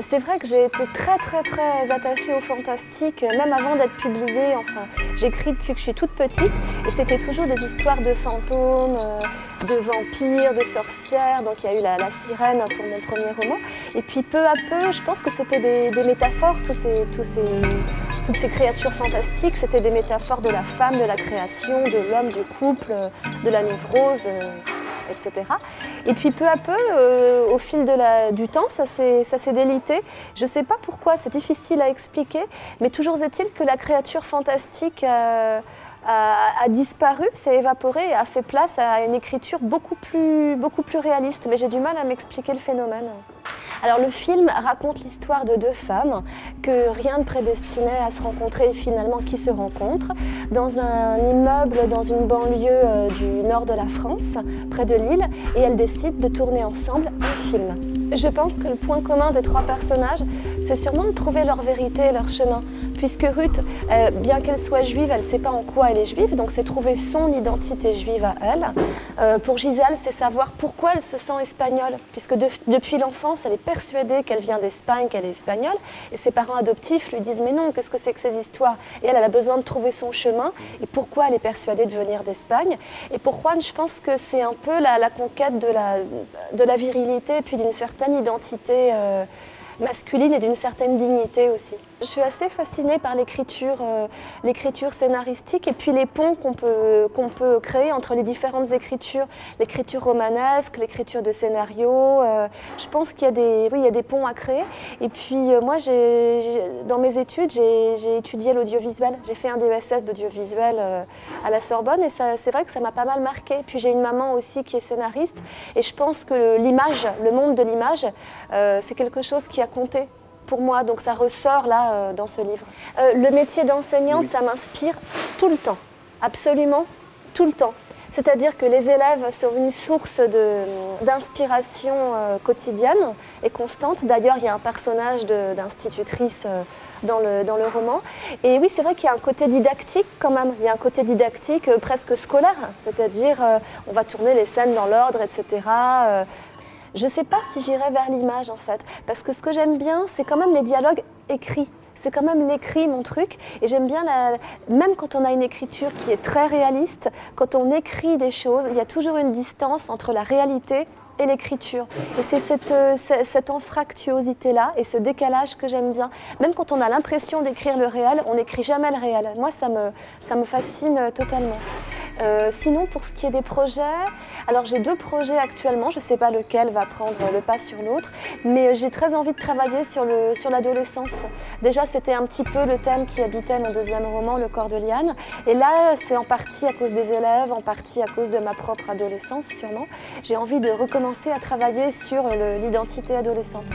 C'est vrai que j'ai été très attachée au fantastique, même avant d'être publiée. Enfin, j'écris depuis que je suis toute petite et c'était toujours des histoires de fantômes, de vampires, de sorcières. Donc il y a eu la sirène pour mon premier roman. Et puis peu à peu, je pense que c'était des métaphores, toutes ces créatures fantastiques. C'était des métaphores de la femme, de la création, de l'homme, du couple, de la névrose. Etc. Et puis peu à peu, au fil du temps, ça s'est délité. Je ne sais pas pourquoi, c'est difficile à expliquer, mais toujours est-il que la créature fantastique a disparu, s'est évaporée et a fait place à une écriture beaucoup plus réaliste. Mais j'ai du mal à m'expliquer le phénomène. Alors le film raconte l'histoire de deux femmes que rien ne prédestinait à se rencontrer et finalement qui se rencontrent dans un immeuble dans une banlieue du nord de la France, près de Lille, et elles décident de tourner ensemble un film. Je pense que le point commun des trois personnages, c'est sûrement de trouver leur vérité et leur chemin. Puisque Ruth, bien qu'elle soit juive, elle ne sait pas en quoi elle est juive, donc c'est trouver son identité juive à elle. Pour Gisèle, c'est savoir pourquoi elle se sent espagnole, puisque depuis l'enfance, elle est persuadée qu'elle vient d'Espagne, qu'elle est espagnole, et ses parents adoptifs lui disent « mais non, qu'est-ce que c'est que ces histoires ?» Et elle a besoin de trouver son chemin, et pourquoi elle est persuadée de venir d'Espagne. Et pour Juan, je pense que c'est un peu la conquête de la virilité, et puis d'une certaine identité masculine et d'une certaine dignité aussi. Je suis assez fascinée par l'écriture scénaristique et puis les ponts qu'on peut créer entre les différentes écritures, l'écriture romanesque, l'écriture de scénario. Je pense qu'il y a des ponts à créer. Et puis moi, dans mes études, j'ai étudié l'audiovisuel. J'ai fait un DESS d'audiovisuel à la Sorbonne et c'est vrai que ça m'a pas mal marqué. Puis j'ai une maman aussi qui est scénariste et je pense que l'image, le monde de l'image, c'est quelque chose qui a compté pour moi, donc ça ressort là dans ce livre. Le métier d'enseignante, ça m'inspire tout le temps, absolument tout le temps. C'est-à-dire que les élèves sont une source d'inspiration quotidienne et constante. D'ailleurs, il y a un personnage d'institutrice dans le roman. Et oui, c'est vrai qu'il y a un côté didactique quand même. Il y a un côté didactique presque scolaire, c'est-à-dire on va tourner les scènes dans l'ordre, etc. Je ne sais pas si j'irai vers l'image en fait, parce que ce que j'aime bien, c'est quand même les dialogues écrits. C'est quand même l'écrit, mon truc. Et j'aime bien, même quand on a une écriture qui est très réaliste, quand on écrit des choses, il y a toujours une distance entre la réalité et l'écriture. Et c'est cette anfractuosité-là et ce décalage que j'aime bien. Même quand on a l'impression d'écrire le réel, on n'écrit jamais le réel. Moi, ça me fascine totalement. Sinon, pour ce qui est des projets, alors j'ai deux projets actuellement, je ne sais pas lequel va prendre le pas sur l'autre, mais j'ai très envie de travailler sur l'adolescence. Déjà, c'était un petit peu le thème qui habitait mon deuxième roman, Le corps de Liane, et là, c'est en partie à cause des élèves, en partie à cause de ma propre adolescence, sûrement. J'ai envie de recommencer à travailler sur l'identité adolescente.